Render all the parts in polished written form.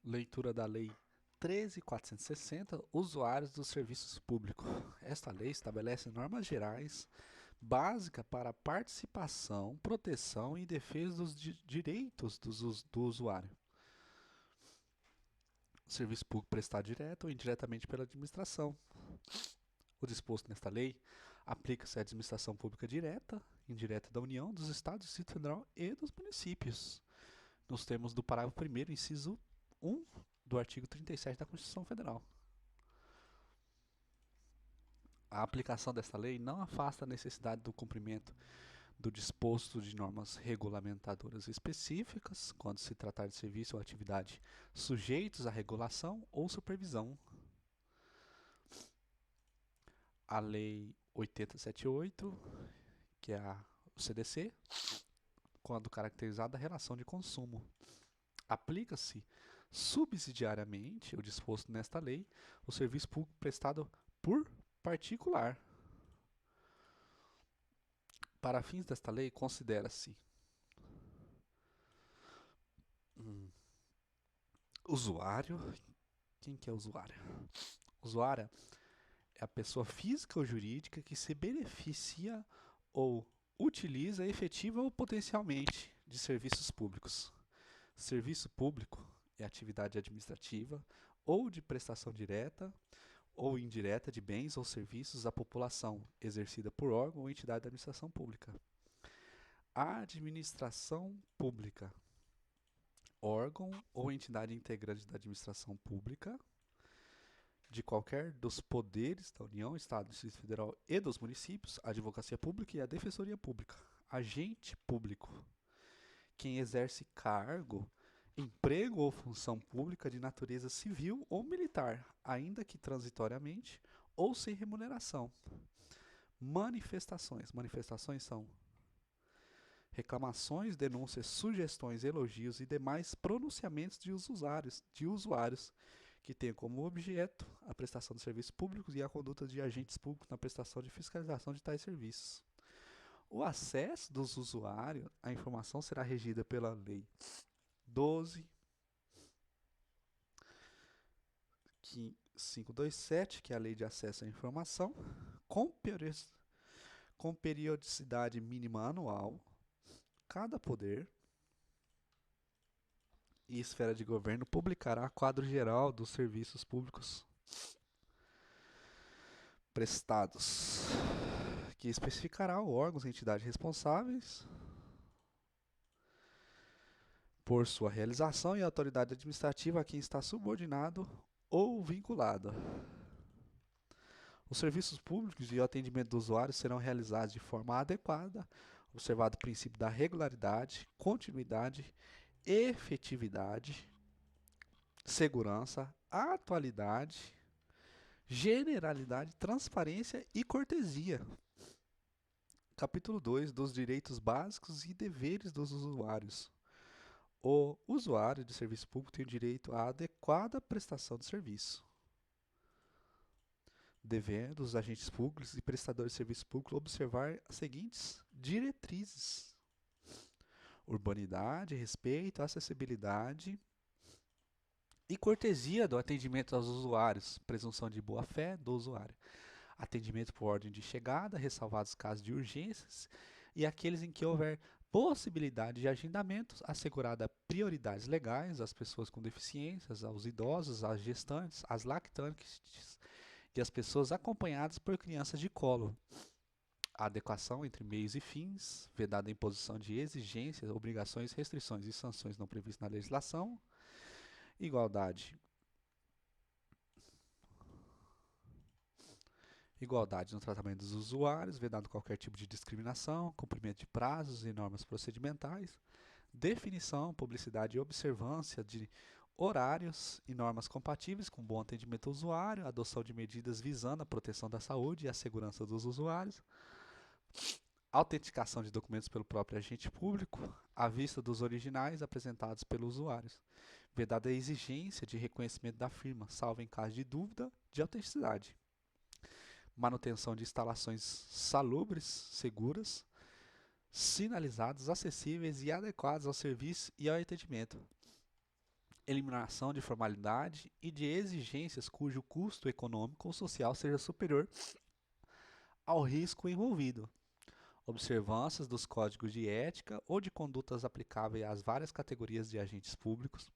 Leitura da Lei 13.460, Usuários dos Serviços Públicos. Esta lei estabelece normas gerais básicas para a participação, proteção e defesa dos direitos do usuário. O serviço público prestado direto ou indiretamente pela administração. O disposto nesta lei aplica-se à administração pública direta, indireta da União, dos Estados, do Distrito Federal e dos municípios, nos termos do parágrafo 1º, inciso 1 do artigo 37 da Constituição Federal. A aplicação desta lei não afasta a necessidade do cumprimento do disposto de normas regulamentadoras específicas, quando se tratar de serviço ou atividade sujeitos à regulação ou supervisão. A Lei 8078, que é o CDC, quando caracterizada a relação de consumo. Aplica-se subsidiariamente o disposto nesta lei o serviço público prestado por particular. Para fins desta lei, considera-se usuário. Quem que é usuário? Usuária é a pessoa física ou jurídica que se beneficia ou utiliza efetiva ou potencialmente de serviços públicos. Serviço público é atividade administrativa ou de prestação direta ou indireta de bens ou serviços à população, exercida por órgão ou entidade da administração pública. A administração pública, órgão ou entidade integrante da administração pública, de qualquer dos poderes da União, Estado, Distrito Federal e dos municípios, a Advocacia Pública e a Defensoria Pública. Agente público, quem exerce cargo, emprego ou função pública de natureza civil ou militar, ainda que transitoriamente ou sem remuneração. Manifestações. Manifestações são reclamações, denúncias, sugestões, elogios e demais pronunciamentos de usuários que tenham como objeto a prestação de serviços públicos e a conduta de agentes públicos na prestação de fiscalização de tais serviços. O acesso dos usuários à informação será regida pela Lei 12.527, que é a Lei de Acesso à Informação, com periodicidade mínima anual. Cada poder e esfera de governo publicará quadro geral dos serviços públicos prestados, que especificará órgãos e entidades responsáveis por sua realização e a autoridade administrativa a quem está subordinado ou vinculado. Os serviços públicos e o atendimento do usuário serão realizados de forma adequada, observado o princípio da regularidade, continuidade, efetividade, segurança, atualidade, generalidade, transparência e cortesia. Capítulo 2 dos direitos básicos e deveres dos usuários. O usuário de serviço público tem o direito à adequada prestação de serviço, devendo os agentes públicos e prestadores de serviço público observar as seguintes diretrizes: urbanidade, respeito, acessibilidade e cortesia do atendimento aos usuários, presunção de boa-fé do usuário, atendimento por ordem de chegada, ressalvados casos de urgências e aqueles em que houver possibilidade de agendamentos, assegurada prioridades legais às pessoas com deficiências, aos idosos, às gestantes, às lactantes e às pessoas acompanhadas por crianças de colo. A adequação entre meios e fins, vedada a imposição de exigências, obrigações, restrições e sanções não previstas na legislação. Igualdade. Igualdade no tratamento dos usuários, vedado qualquer tipo de discriminação, cumprimento de prazos e normas procedimentais, definição, publicidade e observância de horários e normas compatíveis com bom atendimento ao usuário, adoção de medidas visando a proteção da saúde e a segurança dos usuários, autenticação de documentos pelo próprio agente público, à vista dos originais apresentados pelos usuários, vedada a exigência de reconhecimento da firma, salvo em caso de dúvida de autenticidade. Manutenção de instalações salubres, seguras, sinalizadas, acessíveis e adequadas ao serviço e ao atendimento. eliminação de formalidade e de exigências cujo custo econômico ou social seja superior ao risco envolvido, observâncias dos códigos de ética ou de condutas aplicáveis às várias categorias de agentes públicos,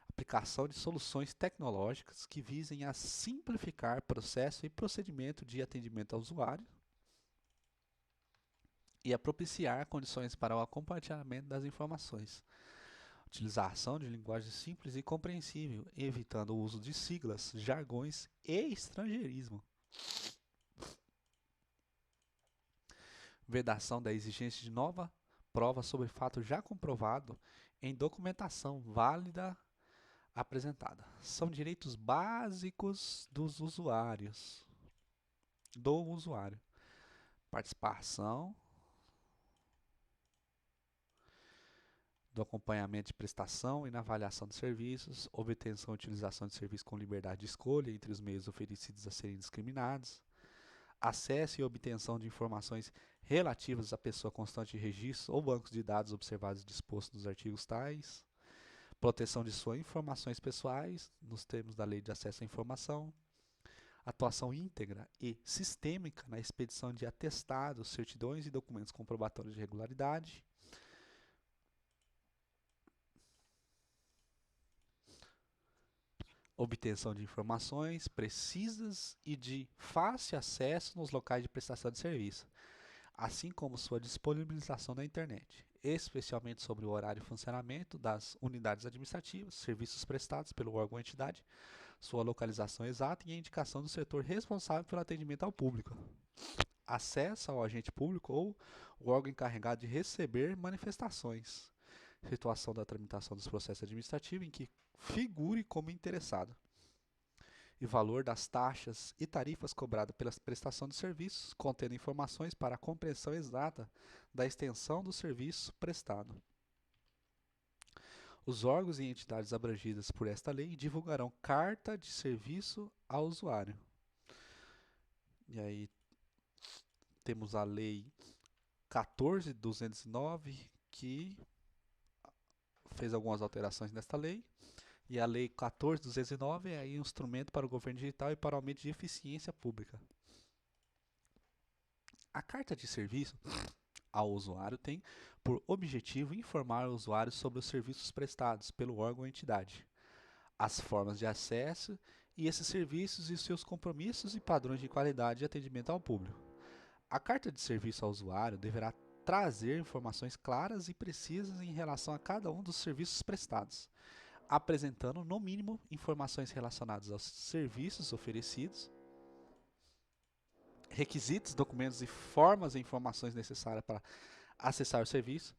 aplicação de soluções tecnológicas que visem a simplificar processo e procedimento de atendimento ao usuário e a propiciar condições para o compartilhamento das informações. Utilização de linguagem simples e compreensível, evitando o uso de siglas, jargões e estrangeirismo. Vedação da exigência de nova prova sobre fato já comprovado em documentação válida apresentada. São direitos básicos dos usuários. Do usuário. Participação do acompanhamento de prestação e na avaliação de serviços, obtenção e utilização de serviços com liberdade de escolha entre os meios oferecidos a serem discriminados, acesso e obtenção de informações relativas à pessoa constante de registros ou bancos de dados observados dispostos nos artigos tais, proteção de suas informações pessoais, nos termos da Lei de Acesso à Informação, atuação íntegra e sistêmica na expedição de atestados, certidões e documentos comprobatórios de regularidade, obtenção de informações precisas e de fácil acesso nos locais de prestação de serviço, assim como sua disponibilização na internet, especialmente sobre o horário e funcionamento das unidades administrativas, serviços prestados pelo órgão ou entidade, sua localização exata e a indicação do setor responsável pelo atendimento ao público, acesso ao agente público ou o órgão encarregado de receber manifestações, situação da tramitação dos processos administrativos em que figure como interessado, e valor das taxas e tarifas cobradas pela prestação de serviços, contendo informações para a compreensão exata da extensão do serviço prestado. Os órgãos e entidades abrangidas por esta lei divulgarão carta de serviço ao usuário. E aí temos a lei 14.209, que fez algumas alterações nesta lei. E a Lei 14.209 é aí um instrumento para o governo digital e para o aumento de eficiência pública. A carta de serviço ao usuário tem por objetivo informar o usuário sobre os serviços prestados pelo órgão ou entidade, as formas de acesso e esses serviços e seus compromissos e padrões de qualidade de atendimento ao público. A carta de serviço ao usuário deverá trazer informações claras e precisas em relação a cada um dos serviços prestados, apresentando, no mínimo, informações relacionadas aos serviços oferecidos, requisitos, documentos e formas e informações necessárias para acessar o serviço,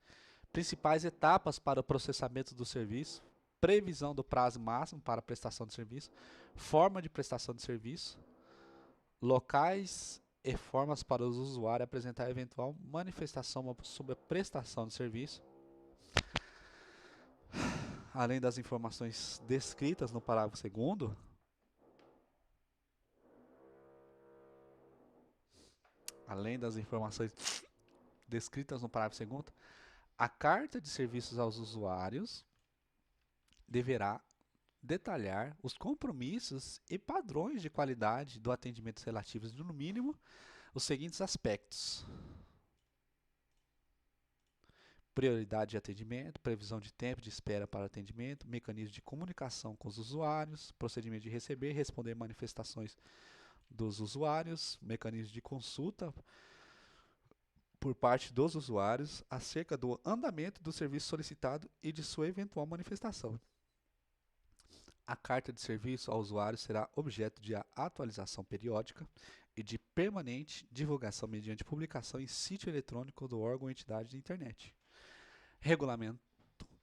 principais etapas para o processamento do serviço, previsão do prazo máximo para a prestação de serviço, forma de prestação de serviço, locais e formas para os usuários apresentar eventual manifestação sobre a prestação de serviço, além das informações descritas no parágrafo 2º, a carta de serviços aos usuários deverá detalhar os compromissos e padrões de qualidade do atendimento relativos, no mínimo, os seguintes aspectos: prioridade de atendimento, previsão de tempo de espera para atendimento, mecanismo de comunicação com os usuários, procedimento de receber e responder manifestações dos usuários, mecanismo de consulta por parte dos usuários acerca do andamento do serviço solicitado e de sua eventual manifestação. A carta de serviço ao usuário será objeto de atualização periódica e de permanente divulgação mediante publicação em sítio eletrônico do órgão ou entidade de internet. Regulamento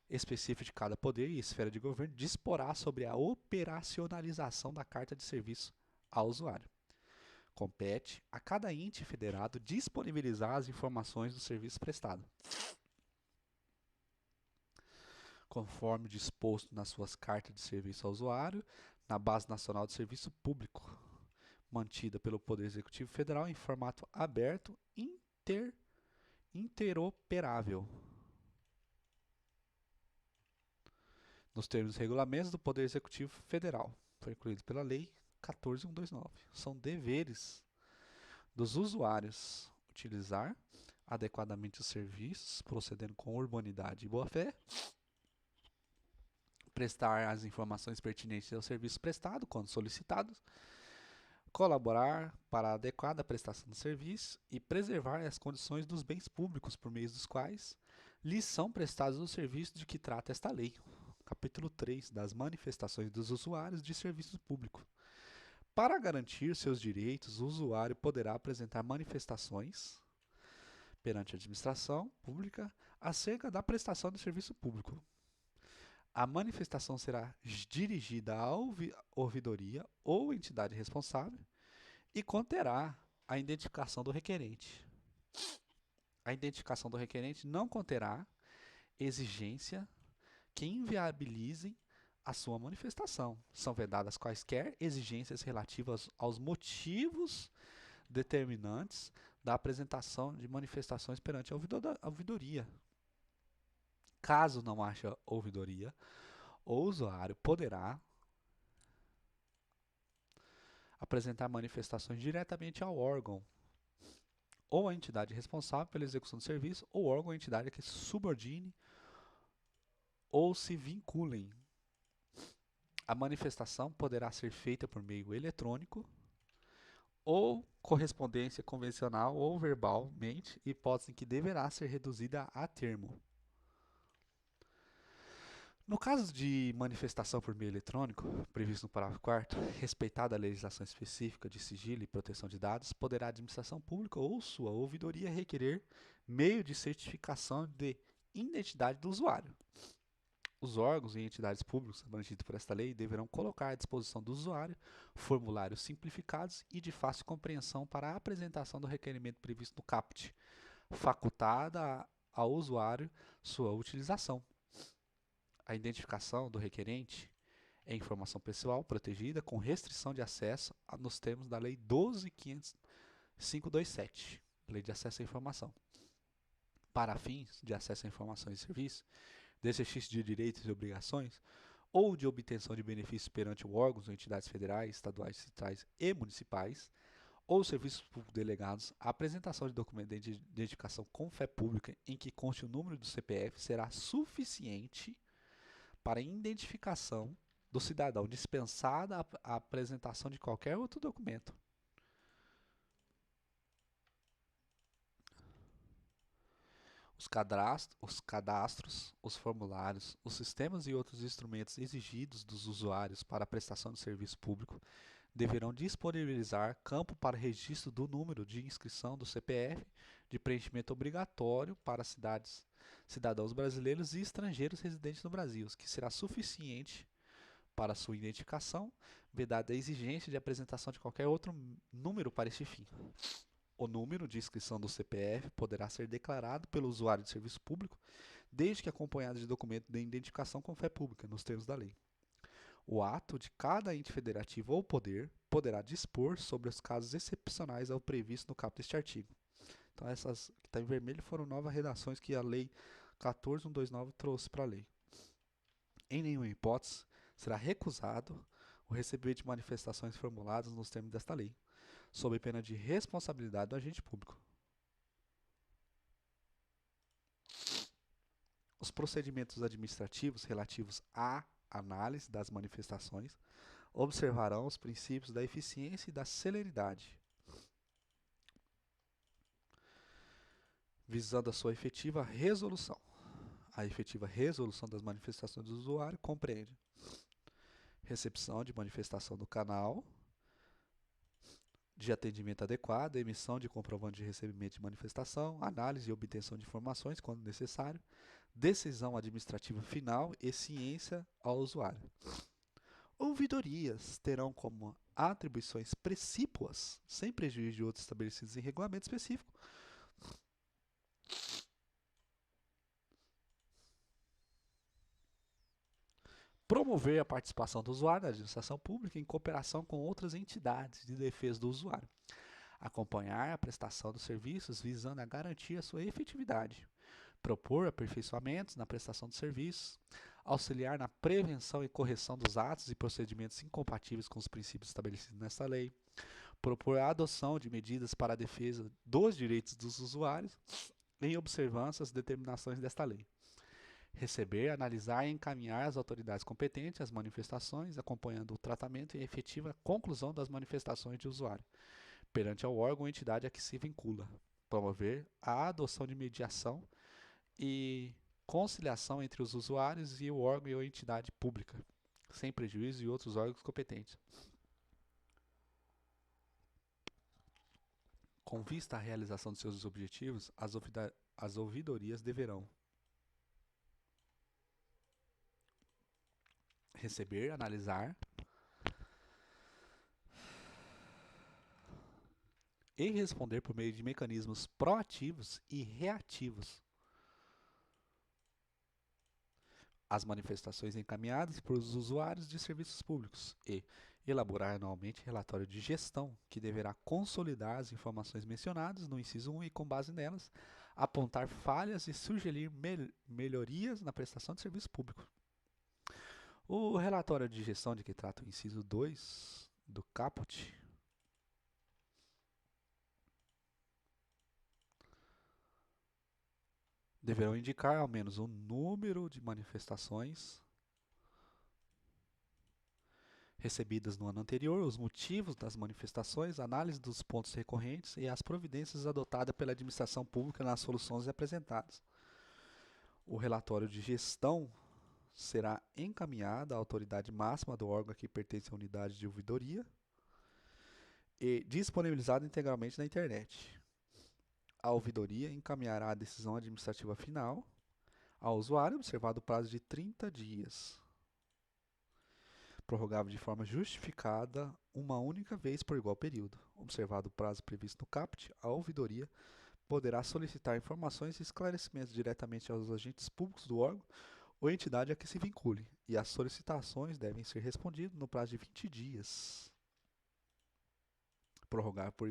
específico de cada poder e esfera de governo disporá sobre a operacionalização da carta de serviço ao usuário. Compete a cada ente federado disponibilizar as informações do serviço prestado, conforme disposto nas suas cartas de serviço ao usuário, na Base Nacional de Serviço Público, mantida pelo Poder Executivo Federal em formato aberto, interoperável. nos termos e regulamentos do Poder Executivo Federal. Foi incluído pela Lei 14.129. São deveres dos usuários utilizar adequadamente os serviços, procedendo com urbanidade e boa-fé, prestar as informações pertinentes ao serviço prestado, quando solicitados, colaborar para a adequada prestação do serviço e preservar as condições dos bens públicos por meio dos quais lhes são prestados os serviços de que trata esta lei. Capítulo 3 das manifestações dos usuários de serviço público. Para garantir seus direitos, o usuário poderá apresentar manifestações perante a administração pública acerca da prestação de serviço público. A manifestação será dirigida à ouvidoria ou entidade responsável e conterá a identificação do requerente. A identificação do requerente não conterá exigência que inviabilizem a sua manifestação. São vedadas quaisquer exigências relativas aos motivos determinantes da apresentação de manifestações perante a ouvidoria. Caso não haja ouvidoria, o usuário poderá apresentar manifestações diretamente ao órgão ou à entidade responsável pela execução do serviço, ou órgão ou entidade que se subordine ou se vinculem. A manifestação poderá ser feita por meio eletrônico ou correspondência convencional ou verbalmente, hipótese em que deverá ser reduzida a termo. No caso de manifestação por meio eletrônico, previsto no parágrafo 4º, respeitada a legislação específica de sigilo e proteção de dados, poderá a administração pública ou sua ouvidoria requerer meio de certificação de identidade do usuário. Os órgãos e entidades públicas abrangidos por esta lei deverão colocar à disposição do usuário formulários simplificados e de fácil compreensão para a apresentação do requerimento previsto no CAPT, facultada ao usuário sua utilização. A identificação do requerente é informação pessoal protegida com restrição de acesso nos termos da Lei 12.527, Lei de Acesso à Informação. Para fins de acesso à informação e serviço, de exercício de direitos e obrigações, ou de obtenção de benefícios perante órgãos ou entidades federais, estaduais, distritais e municipais, ou serviços públicos delegados, a apresentação de documento de identificação com fé pública em que conste o número do CPF será suficiente para a identificação do cidadão, dispensada a apresentação de qualquer outro documento. Os cadastros, os formulários, os sistemas e outros instrumentos exigidos dos usuários para a prestação de serviço público deverão disponibilizar campo para registro do número de inscrição do CPF de preenchimento obrigatório para cidadãos brasileiros e estrangeiros residentes no Brasil, que será suficiente para sua identificação, vedada a exigência de apresentação de qualquer outro número para este fim. O número de inscrição do CPF poderá ser declarado pelo usuário de serviço público, desde que acompanhado de documento de identificação com fé pública, nos termos da lei. O ato de cada ente federativo ou poder poderá dispor sobre os casos excepcionais ao previsto no caput deste artigo. Então, essas que está em vermelho foram novas redações que a Lei 14.129 trouxe para a lei. Em nenhuma hipótese será recusado o recebimento de manifestações formuladas nos termos desta lei, sob pena de responsabilidade do agente público. Os procedimentos administrativos relativos à análise das manifestações observarão os princípios da eficiência e da celeridade, visando a sua efetiva resolução. A efetiva resolução das manifestações do usuário compreende recepção de manifestação do canal de atendimento adequado, emissão de comprovante de recebimento de manifestação, análise e obtenção de informações, quando necessário, decisão administrativa final e ciência ao usuário. Ouvidorias terão como atribuições precípuas, sem prejuízo de outros estabelecidos em regulamento específico, promover a participação do usuário na administração pública em cooperação com outras entidades de defesa do usuário, acompanhar a prestação dos serviços visando a garantir a sua efetividade, propor aperfeiçoamentos na prestação de serviços, auxiliar na prevenção e correção dos atos e procedimentos incompatíveis com os princípios estabelecidos nesta lei, propor a adoção de medidas para a defesa dos direitos dos usuários em observância às determinações desta lei, receber, analisar e encaminhar às autoridades competentes as manifestações, acompanhando o tratamento e a efetiva conclusão das manifestações de usuário, perante ao órgão ou entidade a que se vincula, promover a adoção de mediação e conciliação entre os usuários e o órgão ou entidade pública, sem prejuízo de outros órgãos competentes. Com vista à realização de seus objetivos, as ouvidorias deverão receber, analisar e responder por meio de mecanismos proativos e reativos às manifestações encaminhadas por os usuários de serviços públicos e elaborar anualmente relatório de gestão que deverá consolidar as informações mencionadas no inciso 1 e, com base nelas, apontar falhas e sugerir melhorias na prestação de serviço público. O relatório de gestão de que trata o inciso 2 do caput deverão indicar ao menos o número de manifestações recebidas no ano anterior, os motivos das manifestações, análise dos pontos recorrentes e as providências adotadas pela administração pública nas soluções apresentadas. O relatório de gestão será encaminhado à autoridade máxima do órgão a que pertence a unidade de ouvidoria e disponibilizado integralmente na internet. A ouvidoria encaminhará a decisão administrativa final ao usuário, observado o prazo de 30 dias, prorrogável de forma justificada uma única vez por igual período. Observado o prazo previsto no caput, a ouvidoria poderá solicitar informações e esclarecimentos diretamente aos agentes públicos do órgão ou entidade a que se vincule, e as solicitações devem ser respondidas no prazo de 20 dias. Prorrogável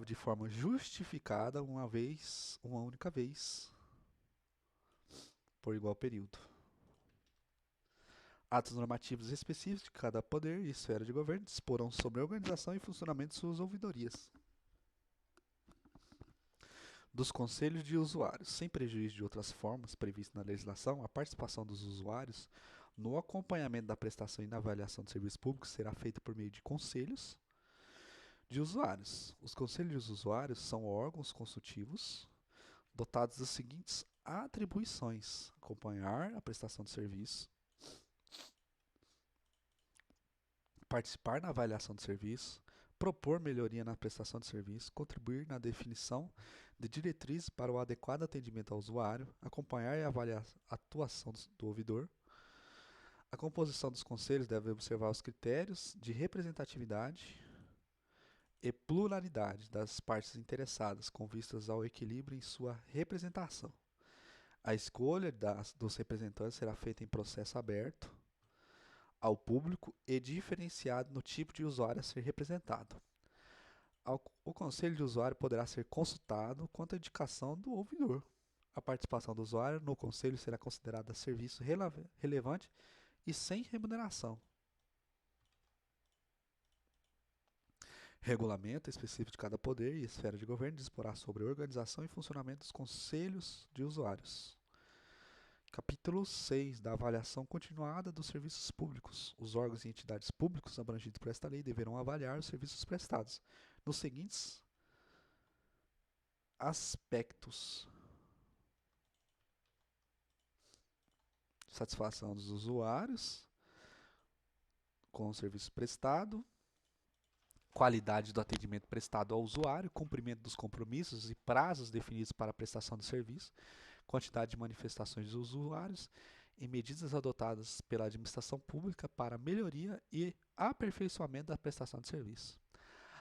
de forma justificada uma única vez, por igual período. Atos normativos específicos de cada poder e esfera de governo disporão sobre a organização e funcionamento de suas ouvidorias. Dos conselhos de usuários. Sem prejuízo de outras formas previstas na legislação, a participação dos usuários no acompanhamento da prestação e na avaliação de serviços públicos será feita por meio de conselhos de usuários. Os conselhos de usuários são órgãos consultivos dotados das seguintes atribuições: acompanhar a prestação de serviço, participar na avaliação de serviço, propor melhoria na prestação de serviço, contribuir na definição de diretrizes para o adequado atendimento ao usuário, acompanhar e avaliar a atuação do ouvidor. A composição dos conselhos deve observar os critérios de representatividade e pluralidade das partes interessadas, com vistas ao equilíbrio em sua representação. A escolha dos representantes será feita em processo aberto ao público e diferenciado no tipo de usuário a ser representado. O conselho de usuário poderá ser consultado quanto à indicação do ouvidor. A participação do usuário no conselho será considerada serviço relevante e sem remuneração. Regulamento específico de cada poder e esfera de governo disporá sobre a organização e funcionamento dos conselhos de usuários. Capítulo 6 da avaliação continuada dos serviços públicos. Os órgãos e entidades públicos abrangidos por esta lei deverão avaliar os serviços prestados nos seguintes aspectos: satisfação dos usuários com o serviço prestado, qualidade do atendimento prestado ao usuário, cumprimento dos compromissos e prazos definidos para a prestação de serviço, quantidade de manifestações dos usuários e medidas adotadas pela administração pública para melhoria e aperfeiçoamento da prestação de serviço.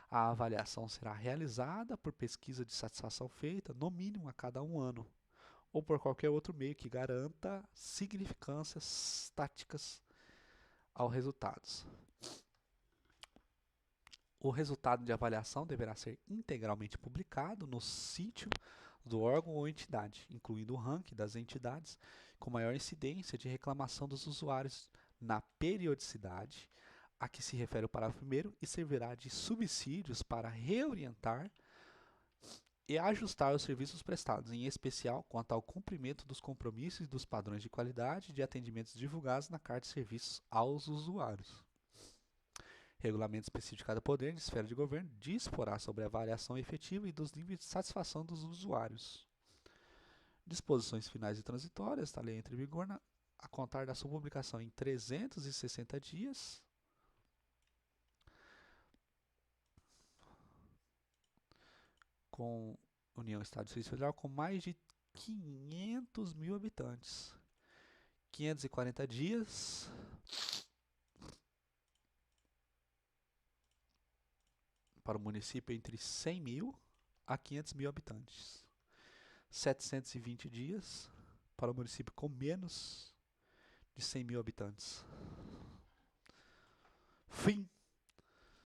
A avaliação será realizada por pesquisa de satisfação feita, no mínimo, a cada 1 ano, ou por qualquer outro meio que garanta significâncias táticas aos resultados. O resultado de avaliação deverá ser integralmente publicado no sítio do órgão ou entidade, incluindo o ranking das entidades com maior incidência de reclamação dos usuários na periodicidade a que se refere o parágrafo 1º e servirá de subsídios para reorientar e ajustar os serviços prestados, em especial quanto ao cumprimento dos compromissos e dos padrões de qualidade de atendimentos divulgados na Carta de Serviços aos usuários. Regulamento específico de cada poder de esfera de governo disporá sobre a avaliação efetiva e dos níveis de satisfação dos usuários. Disposições finais e transitórias, esta lei entra em vigor a contar da sua publicação em 360 dias, com União, Estado e Distrito Federal, com mais de 500 mil habitantes. 540 dias para o município entre 100 mil a 500 mil habitantes. 720 dias para o município com menos de 100 mil habitantes.